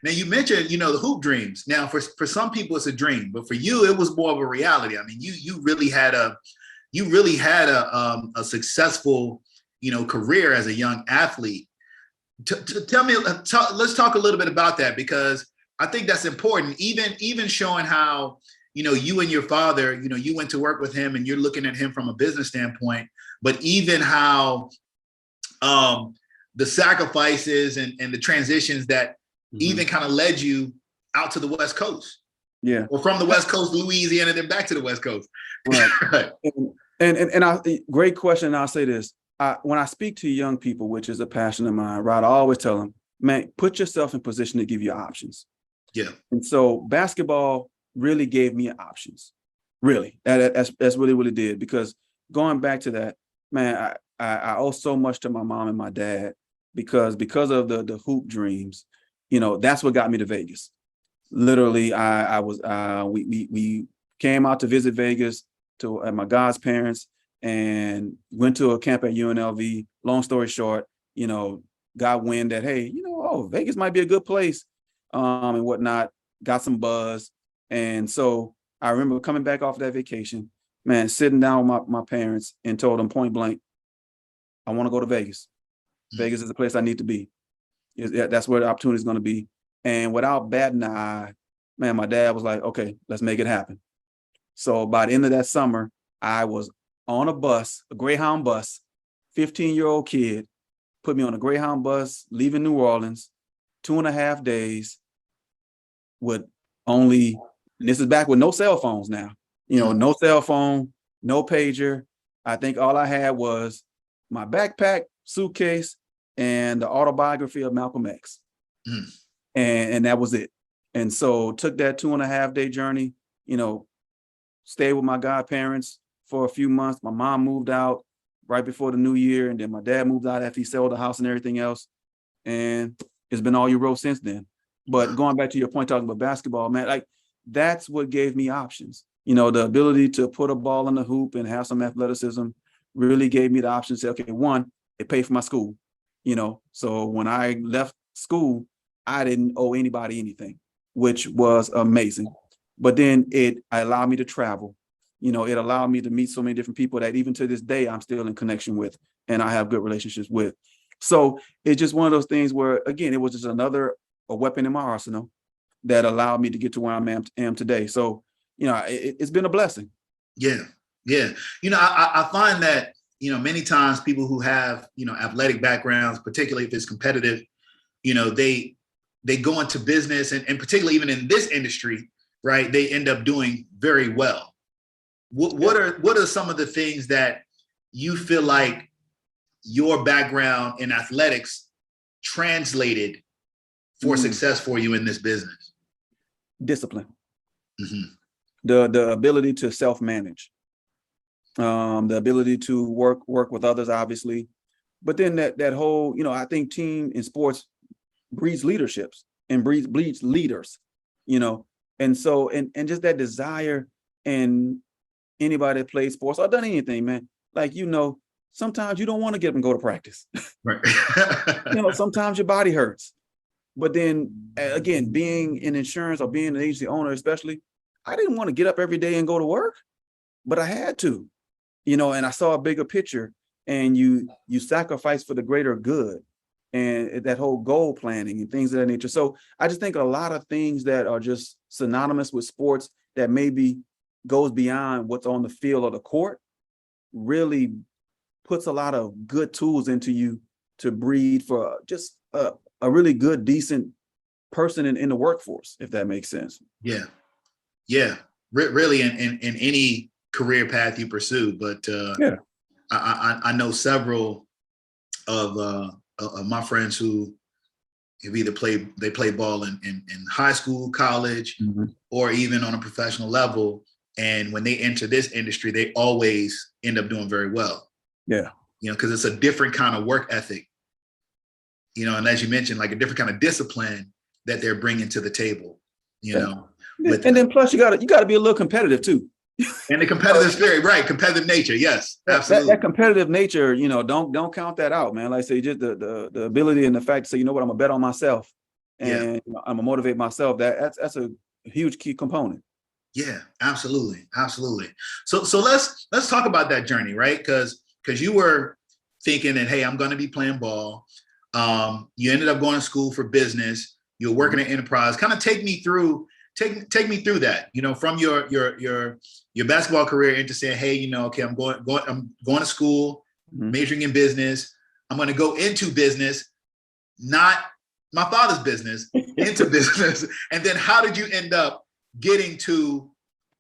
Now you mentioned, you know, the hoop dreams. Now for some people it's a dream, but for you it was more of a reality. I mean, you really had a successful, you know, career as a young athlete. Tell me, let's talk a little bit about that, because I think that's important. Even showing how, you know, you and your father, you know, you went to work with him and you're looking at him from a business standpoint, but even how the sacrifices and the transitions that even kind of led you out to the West Coast. Yeah. Or from the West Coast, Louisiana, then back to the West Coast. Right. Right. And great question. And I'll say this. When I speak to young people, which is a passion of mine, right, I always tell them, man, put yourself in position to give you options. Yeah. And so basketball really gave me options. Really. That's really what it did. Because going back to that, man, I owe so much to my mom and my dad because of the hoop dreams, you know, that's what got me to Vegas. Literally, we came out to visit Vegas at my God's parents and went to a camp at UNLV. Long story short, you know, got wind that, hey, you know, Vegas might be a good place and whatnot, got some buzz. And so I remember coming back off that vacation, man, sitting down with my parents and told them point blank, I want to go to Vegas. Vegas is the place I need to be. That's where the opportunity is going to be. And without batting an eye, man, my dad was like, okay, let's make it happen. So by the end of that summer, I was on a bus, a Greyhound bus, 15-year-old kid, put me on a Greyhound bus, leaving New Orleans, 2.5 days with only, and this is back with no cell phones now, you know, no cell phone, no pager. I think all I had was my backpack, suitcase, and the autobiography of Malcolm X. And that was it. And so took that 2.5 day journey, you know, stayed with my godparents for a few months. My mom moved out right before the new year. And then my dad moved out after he sold the house and everything else. And it's been all you wrote since then. But going back to your point, talking about basketball, man, like that's what gave me options. You know, the ability to put a ball in the hoop and have some athleticism really gave me the option to say, okay, one, it paid for my school, you know. So when I left school, I didn't owe anybody anything, which was amazing. But then it allowed me to travel. You know, it allowed me to meet so many different people that even to this day, I'm still in connection with and I have good relationships with. So it's just one of those things where, again, it was just a weapon in my arsenal that allowed me to get to where I am today. So, you know, it's been a blessing. Yeah. Yeah. You know, I find that, you know, many times people who have, you know, athletic backgrounds, particularly if it's competitive, you know, they go into business and particularly even in this industry, right, they end up doing very well. What are some of the things that you feel like your background in athletics translated for success for you in this business? Discipline. The ability to self-manage, the ability to work with others, obviously, but then that whole, you know, I think team in sports breeds leaderships and breeds leaders, you know, and so and just that desire. And anybody that plays sports or done anything, man, like, you know, sometimes you don't want to get up and go to practice. Right. You know, sometimes your body hurts. But then again, being in insurance or being an agency owner, especially, I didn't want to get up every day and go to work, but I had to, you know, and I saw a bigger picture, and you sacrifice for the greater good and that whole goal planning and things of that nature. So I just think a lot of things that are just synonymous with sports that maybe goes beyond what's on the field or the court really puts a lot of good tools into you to breed for just a really good, decent person in the workforce, if that makes sense. Yeah. Yeah. Really in any career path you pursue. But yeah, I know several of my friends who have either play ball in high school, college, or even on a professional level. And when they enter this industry, they always end up doing very well. Yeah. You know, because it's a different kind of work ethic, you know, and as you mentioned, like a different kind of discipline that they're bringing to the table, you know. And then plus you gotta be a little competitive too. And the competitive spirit, right? Competitive nature. Yes, absolutely. That competitive nature, you know, don't count that out, man. Like I say, just the ability and the fact to say, you know what, I'm gonna bet on myself. and I'm gonna motivate myself. That's a huge key component. Yeah, absolutely. Absolutely. So let's talk about that journey, right? Because you were thinking that, hey, I'm going to be playing ball. You ended up going to school for business. You're working at enterprise. Kind of take me through that, from your basketball career into saying, hey, okay, I'm going to school, majoring in business. I'm going to go into business, not my father's business, into business. And then how did you end up getting to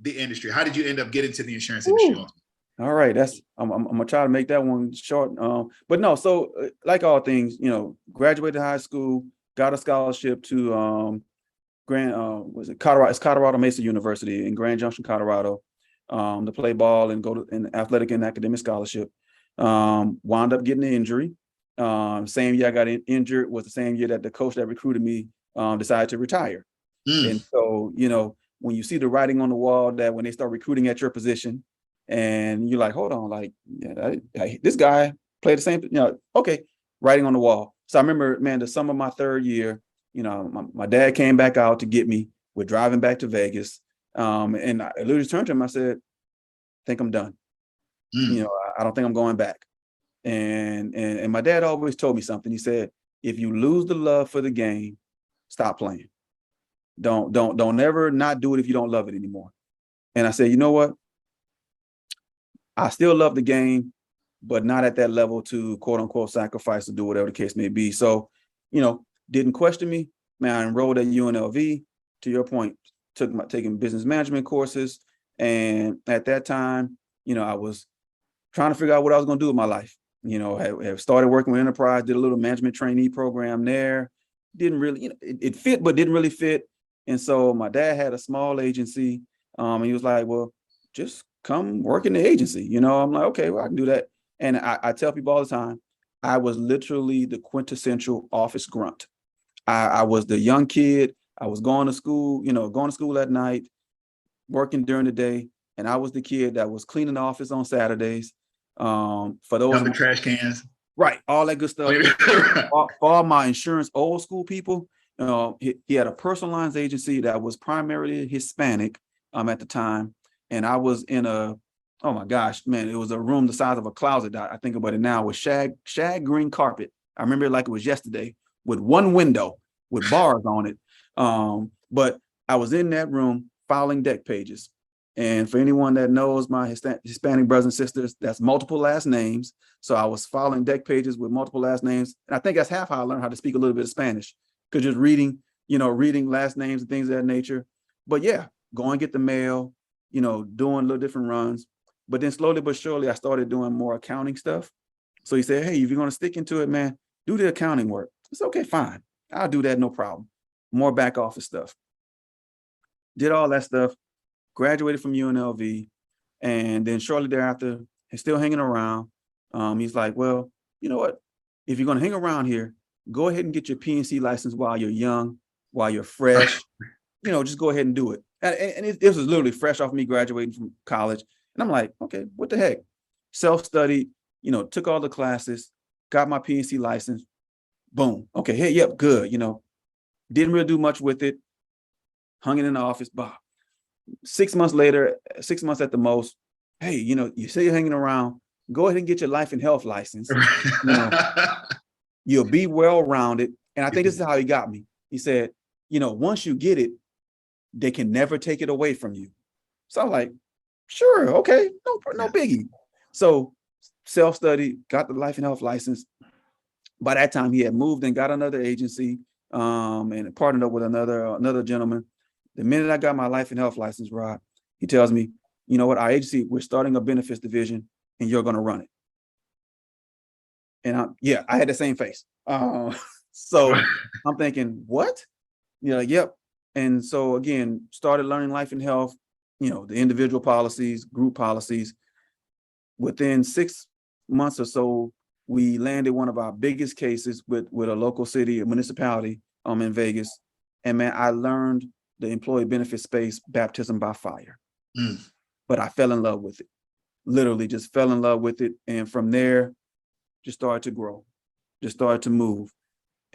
the industry? How did you end up getting to the insurance industry? All right, I'm gonna try to make that one short. But no, so like all things, graduated high school, got a scholarship to Colorado Mesa University in Grand Junction, Colorado, to play ball and go to an athletic and academic scholarship. Wound up getting an injury. Same year I got injured was the same year that the coach that recruited me decided to retire. And so, when you see the writing on the wall that when they start recruiting at your position, and you're like, hold on, like, this guy played the same, okay, writing on the wall. So I remember, man, the summer of my third year, my dad came back out to get me. We're driving back to Vegas. And I literally turned to him, I said, I think I'm done. I don't think I'm going back. And my dad always told me something. He said, if you lose the love for the game, stop playing. Don't ever not do it if you don't love it anymore. And I said, you know what? I still love the game, but not at that level to quote unquote sacrifice or do whatever the case may be. So, didn't question me. Man, I enrolled at UNLV, to your point, taking business management courses. And at that time, I was trying to figure out what I was going to do with my life. Have started working with enterprise, did a little management trainee program there. Didn't really, it fit, but didn't really fit. And so my dad had a small agency, and he was like, well, just come work in the agency. I'm like, okay, well, I can do that. And I tell people all the time, I was literally the quintessential office grunt. I was the young kid. I was going to school at night, working during the day. And I was the kid that was cleaning the office on Saturdays. For those the trash cans. Right. All that good stuff. For all my insurance old school people, he had a personal lines agency that was primarily Hispanic at the time. And I was in oh my gosh, man, it was a room the size of a closet. I think about it now, with shag green carpet. I remember it like it was yesterday, with one window with bars on it. But I was in that room filing deck pages. And for anyone that knows my Hispanic brothers and sisters, that's multiple last names. So I was filing deck pages with multiple last names. And I think that's half how I learned how to speak a little bit of Spanish, because just reading last names and things of that nature. But yeah, go and get the mail, doing little different runs. But then slowly but surely, I started doing more accounting stuff. So he said, hey, if you're going to stick into it, man, do the accounting work. It's okay, fine. I'll do that, no problem. More back office stuff. Did all that stuff. Graduated from UNLV, and then shortly thereafter, he's still hanging around. He's like, well, you know what? If you're going to hang around here, go ahead and get your P&C license while you're young, while you're fresh. Just go ahead and do it. And it was literally fresh off me graduating from college. And I'm like, okay, what the heck? Self-studied, took all the classes, got my P&C license. Boom. Okay, hey, yep, good. Didn't really do much with it. Hung it in the office. Bah. 6 months later, 6 months at the most, hey, you say you're hanging around, go ahead and get your life and health license. You'll be well-rounded. And I think this is how he got me. He said, once you get it, they can never take it away from you. So I'm like, sure, okay, no biggie. So self-study, got the life and health license. By that time, he had moved and got another agency, and partnered up with another gentleman. The minute I got my life and health license, Rod, he tells me, you know what, our agency, we're starting a benefits division and you're going to run it. And I had the same face. So I'm thinking, what? Yep. And so again, started learning life and health, the individual policies, group policies. Within 6 months or so, we landed one of our biggest cases with a local city, a municipality in Vegas. And man, I learned the employee benefit space, baptism by fire. But I fell in love with it. Literally just fell in love with it. And from there, just started to grow, just started to move.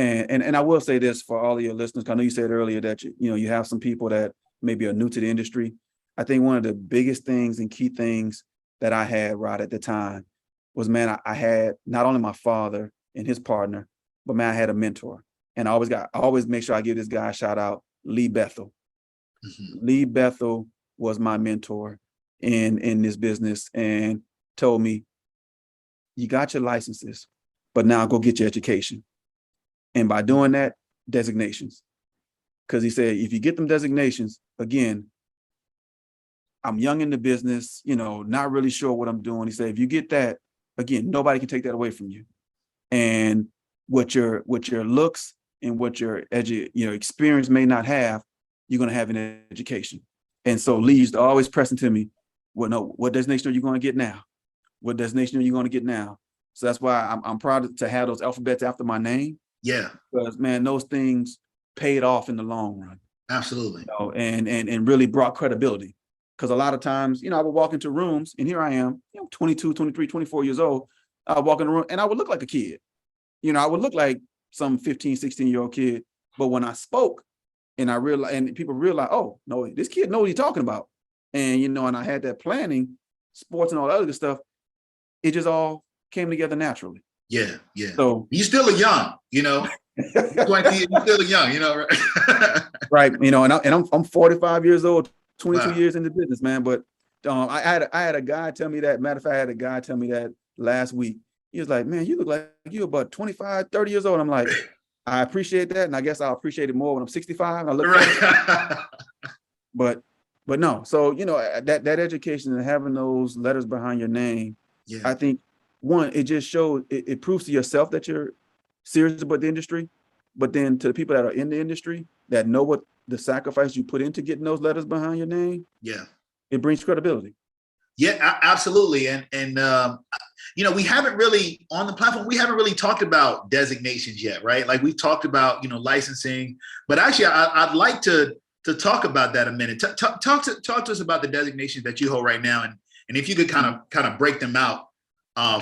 And I will say this for all of your listeners, I know you said earlier that you have some people that maybe are new to the industry. I think one of the biggest things and key things that I had right at the time was, man, I had not only my father and his partner, but man, I had a mentor. And I always make sure I give this guy a shout out, Lee Bethel. Mm-hmm. Lee Bethel was my mentor in this business and told me, you got your licenses, but now go get your education. And by doing that, designations. Because he said, if you get them designations, again, I'm young in the business, not really sure what I'm doing. He said, if you get that, again, nobody can take that away from you. And what your looks and what your experience may not have, you're going to have an education. And so Lee used to always press into me, well, no, what designation are you going to get now? What designation are you going to get now? So that's why I'm proud to have those alphabets after my name. Yeah. Because, man, those things paid off in the long run. Absolutely. And really brought credibility. Because a lot of times, I would walk into rooms, and here I am, 22, 23, 24 years old. I would walk in the room and I would look like a kid. I would look like some 15, 16-year-old kid. But when I spoke and I realized, and people realized, oh, no, this kid knows what he's talking about. And, and I had that planning, sports and all that other stuff. It just all came together naturally. Yeah, yeah. So you still are young, 20, you're still young, right? Right. And I'm 45 years old, 22 years in the business, man. But I had a guy tell me that. Matter of fact, I had a guy tell me that last week. He was like, man, you look like you're about 25, 30 years old. I'm like, I appreciate that. And I guess I'll appreciate it more when I'm 65. And I look right. But no. So, that education and having those letters behind your name, yeah. I think, one, it just shows, it proves to yourself that you're serious about the industry, but then to the people that are in the industry that know what the sacrifice you put into getting those letters behind your name, yeah, it brings credibility. Yeah, absolutely. And we haven't really, on the platform, we haven't really talked about designations yet, right? Like we've talked about, licensing, but actually I'd like to talk about that a minute. Talk to us about the designations that you hold right now. And if you could kind of break them out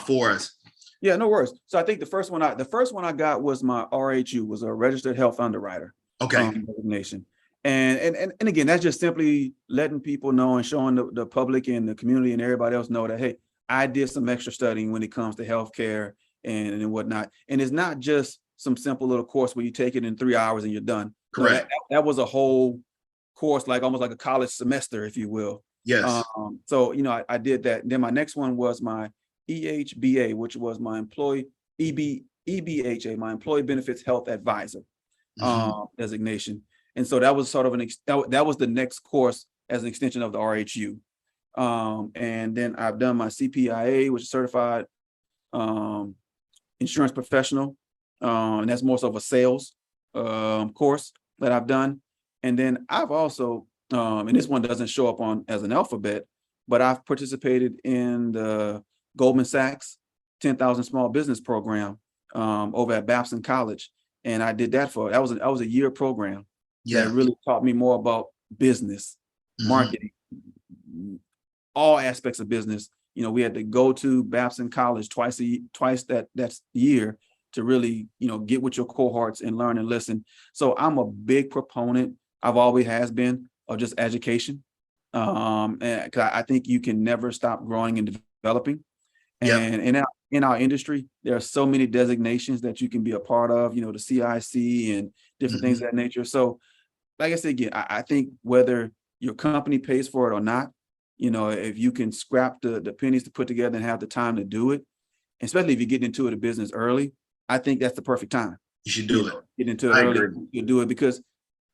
for us. Yeah, no worries. So I think the first one I got was my RHU, was a registered health underwriter. Okay. Designation. And again, that's just simply letting people know and showing the public and the community and everybody else know that, hey, I did some extra studying when it comes to healthcare and whatnot. And it's not just some simple little course where you take it in 3 hours and you're done. Correct. No, that was a whole course, like almost like a college semester, if you will. Yes. So, I did that. And then my next one was my EHBA, which was my EBHA, my Employee Benefits Health Advisor designation. And so that was sort of that was the next course as an extension of the RHU. And then I've done my CPIA, which is certified insurance professional. And that's more so of a sales course that I've done. And then I've also, and this one doesn't show up on as an alphabet, but I've participated in the Goldman Sachs 10,000 Small Business Program over at Babson College. And I did that that was a year program. Yeah. That really taught me more about business, marketing, all aspects of business. We had to go to Babson College twice that year to really, get with your cohorts and learn and listen. So I'm a big proponent, I've always has been, of just education. And 'cause I think you can never stop growing and developing. And in our industry, there are so many designations that you can be a part of, the CIC and different things of that nature. So like I said, again, I think whether your company pays for it or not, if you can scrap the pennies to put together and have the time to do it, especially if you get into the business early, I think that's the perfect time. You should do it. Get into it early, you do it, because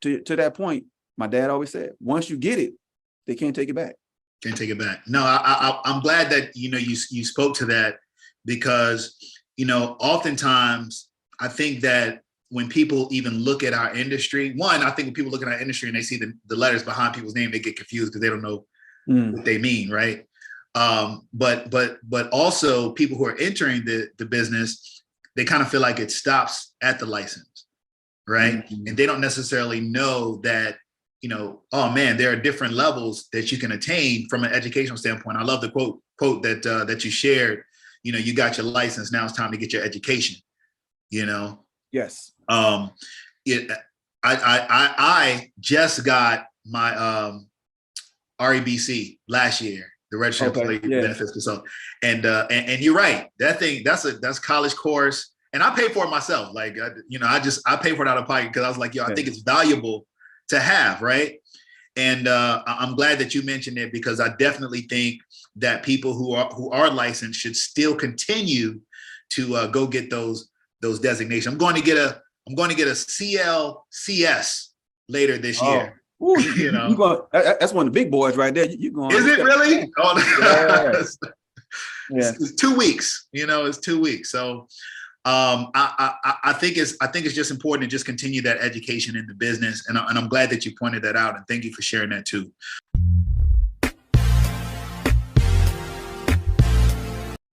to that point, my dad always said, once you get it, they can't take it back. Can't take it back. No, I'm glad that, you spoke to that, because, oftentimes I think that when people even look at our industry, I think when people look at our industry and they see the letters behind people's name, they get confused because they don't know what they mean, right? But also people who are entering the business, they kind of feel like it stops at the license, right? And they don't necessarily know that, oh man, there are different levels that you can attain from an educational standpoint. I love the quote that you shared. You got your license, now it's time to get your education. Yes. I just got my REBC last year, the Registered Employee Benefits Consultant, and you're right. That thing, that's college course, and I pay for it myself. Like I pay for it out of pocket because I was like, I think it's valuable to have, right? And I'm glad that you mentioned it because I definitely think that people who are licensed should still continue to go get those designations. I'm going to get a CLCS later this year. Ooh, that's one of the big boys right there. You going? Is it really? Oh, yeah. It's 2 weeks. It's 2 weeks. So I think it's just important to just continue that education in the business, and I'm glad that you pointed that out, and thank you for sharing that too.